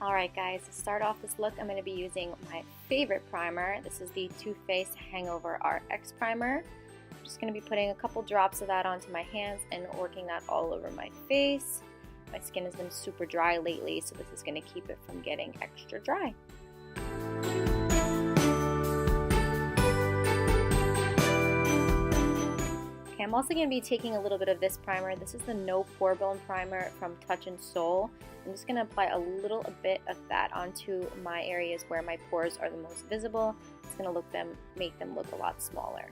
Alright guys, to start off this look, I'm going to be using my favorite primer. This is the Too Faced Hangover RX Primer. I'm just going to be putting a couple drops of that onto my hands and working that all over my face. My skin has been super dry lately, so this is going to keep it from getting extra dry. Okay, I'm also going to be taking a little bit of this primer. This is the No Pore Bone Primer from Touch in Soul. I'm just going to apply a little bit of that onto my areas where my pores are the most visible. It's going to make them look a lot smaller.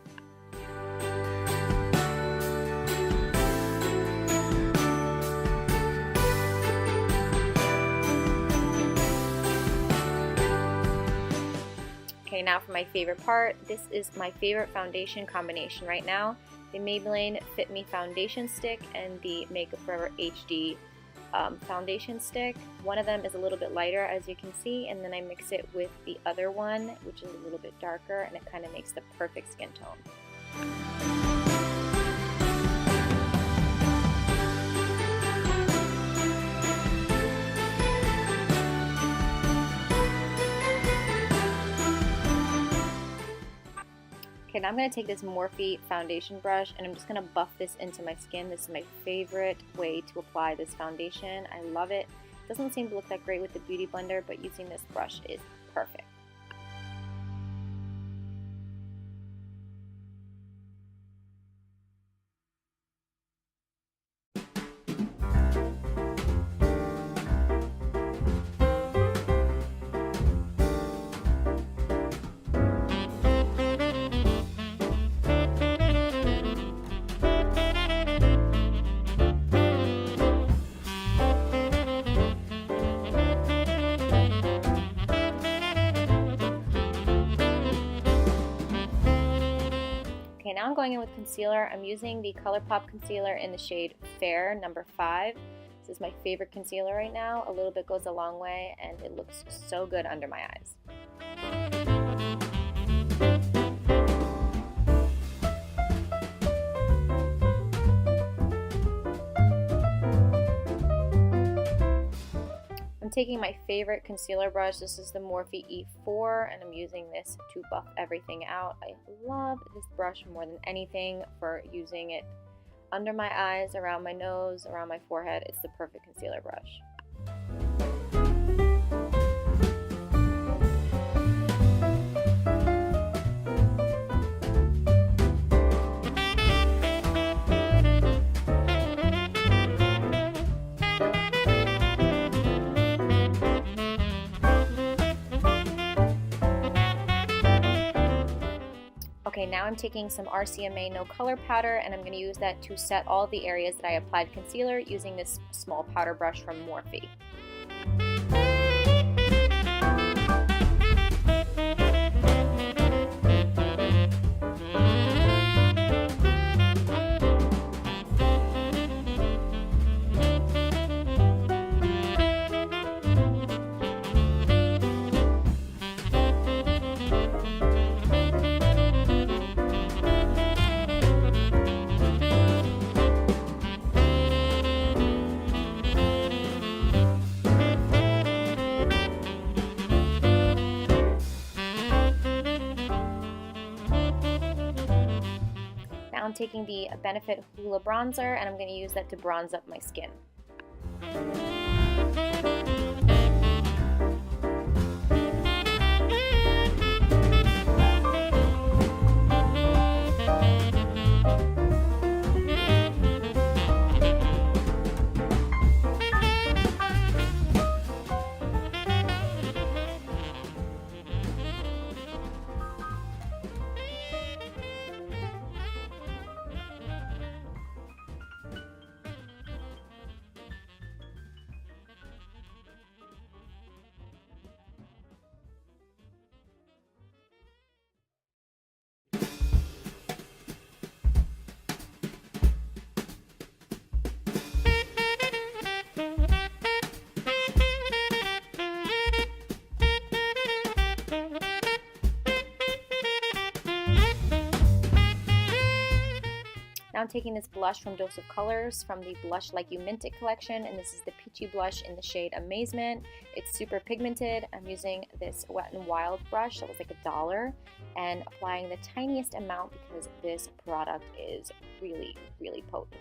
Okay, now for my favorite part. This is my favorite foundation combination right now. The Maybelline Fit Me Foundation Stick and the Makeup Forever HD foundation stick. One of them is a little bit lighter, as you can see, and then I mix it with the other one, which is a little bit darker, and it kind of makes the perfect skin tone. Okay, now I'm going to take this Morphe foundation brush and I'm just going to buff this into my skin. This is my favorite way to apply this foundation. I love it. It doesn't seem to look that great with the Beauty Blender, but using this brush is perfect. Okay, now I'm going in with concealer. I'm using the ColourPop concealer in the shade Fair, number 5. This is my favorite concealer right now. A little bit goes a long way, and it looks so good under my eyes. I'm taking my favorite concealer brush. This is the Morphe E4, and I'm using this to buff everything out. I love this brush more than anything for using it under my eyes, around my nose, around my forehead. It's the perfect concealer brush. Okay, now I'm taking some RCMA No Color Powder and I'm going to use that to set all the areas that I applied concealer using this small powder brush from Morphe. Now I'm taking the Benefit Hoola Bronzer and I'm going to use that to bronze up my skin. taking this blush from Dose of Colors from the Blush Like You Mint It collection, and this is the Peachy Blush in the shade Amazement. It's super pigmented. I'm using this Wet n Wild brush that was like $1 and applying the tiniest amount because this product is really, really potent.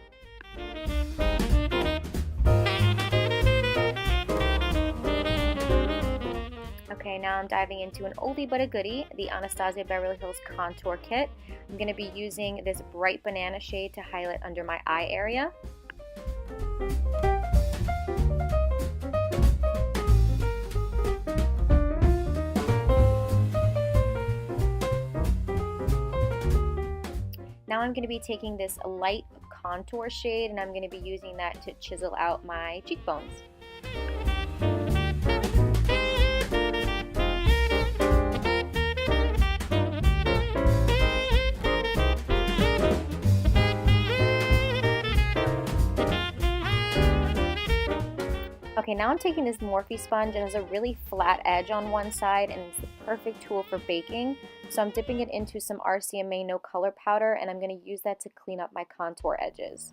Okay, now I'm diving into an oldie but a goodie, the Anastasia Beverly Hills Contour Kit. I'm going to be using this bright banana shade to highlight under my eye area. Now I'm going to be taking this light contour shade and I'm going to be using that to chisel out my cheekbones. Okay, now I'm taking this Morphe sponge. It has a really flat edge on one side and it's the perfect tool for baking. So I'm dipping it into some RCMA No Color Powder and I'm going to use that to clean up my contour edges.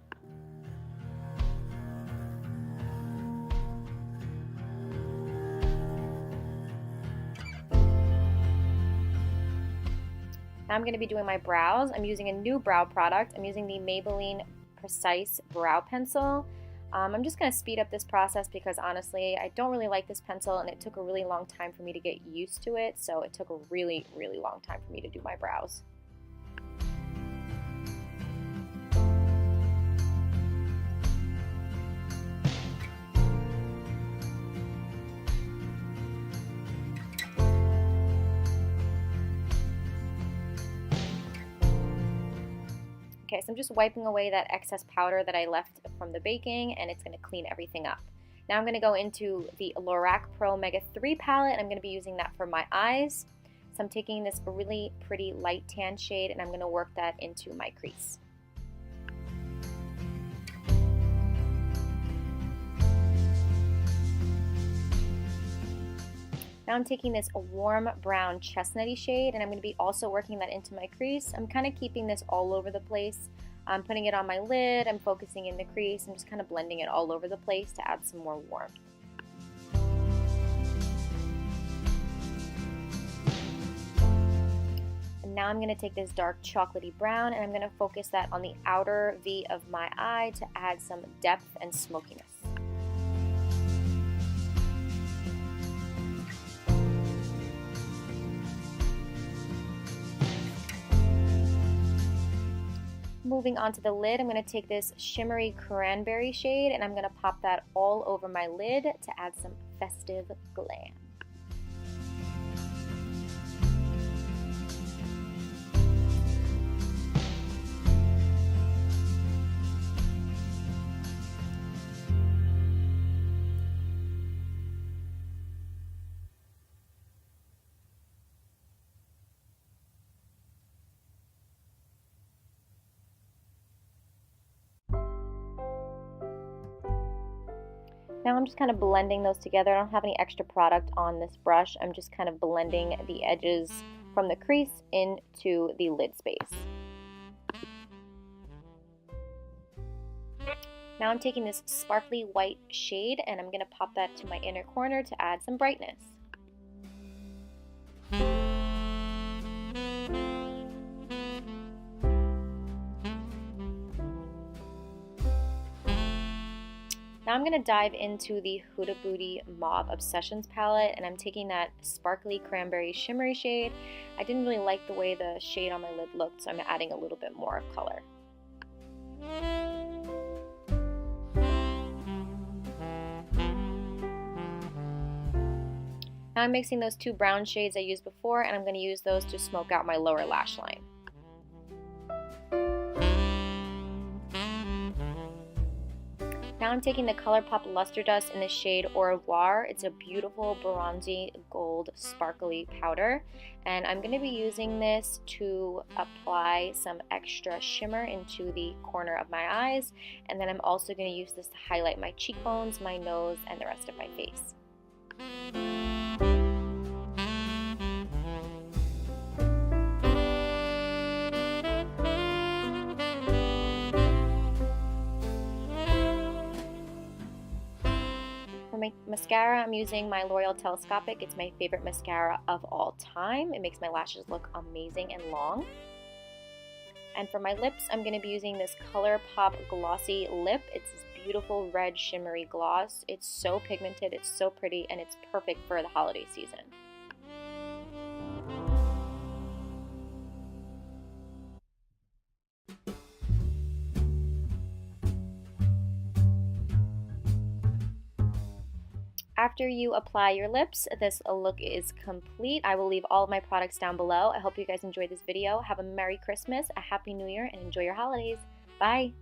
Now I'm going to be doing my brows. I'm using a new brow product. I'm using the Maybelline Precise Brow Pencil. I'm just going to speed up this process because honestly I don't really like this pencil and it took a really long time for me to get used to it, so it took a really, really long time for me to do my brows. Okay, so I'm just wiping away that excess powder that I left from the baking and it's going to clean everything up. Now I'm going to go into the Lorac Pro Mega 3 palette and I'm going to be using that for my eyes. So I'm taking this really pretty light tan shade and I'm going to work that into my crease. Now I'm taking this warm brown chestnutty shade and I'm going to be also working that into my crease. I'm kind of keeping this all over the place. I'm putting it on my lid, I'm focusing in the crease, I'm just kind of blending it all over the place to add some more warmth. And now I'm going to take this dark chocolatey brown and I'm going to focus that on the outer V of my eye to add some depth and smokiness. Moving on to the lid, I'm going to take this shimmery cranberry shade and I'm going to pop that all over my lid to add some festive glam. Now I'm just kind of blending those together. I don't have any extra product on this brush. I'm just kind of blending the edges from the crease into the lid space. Now I'm taking this sparkly white shade and I'm going to pop that to my inner corner to add some brightness. Now I'm going to dive into the Huda Beauty Mauve Obsessions palette and I'm taking that sparkly cranberry shimmery shade. I didn't really like the way the shade on my lid looked, so I'm adding a little bit more of color. Now I'm mixing those two brown shades I used before and I'm going to use those to smoke out my lower lash line. Now I'm taking the ColourPop Luster Dust in the shade Au Revoir. It's a beautiful bronzy gold sparkly powder and I'm going to be using this to apply some extra shimmer into the corner of my eyes, and then I'm also going to use this to highlight my cheekbones, my nose, and the rest of my face. mascara, I'm using my L'Oreal Telescopic. It's my favorite mascara of all time. It makes my lashes look amazing and long. And for my lips, I'm going to be using this ColourPop Glossy Lip. It's this beautiful red shimmery gloss. It's so pigmented, it's so pretty, and it's perfect for the holiday season. After you apply your lips, this look is complete. I will leave all of my products down below. I hope you guys enjoyed this video. Have a Merry Christmas, a Happy New Year, and enjoy your holidays. Bye!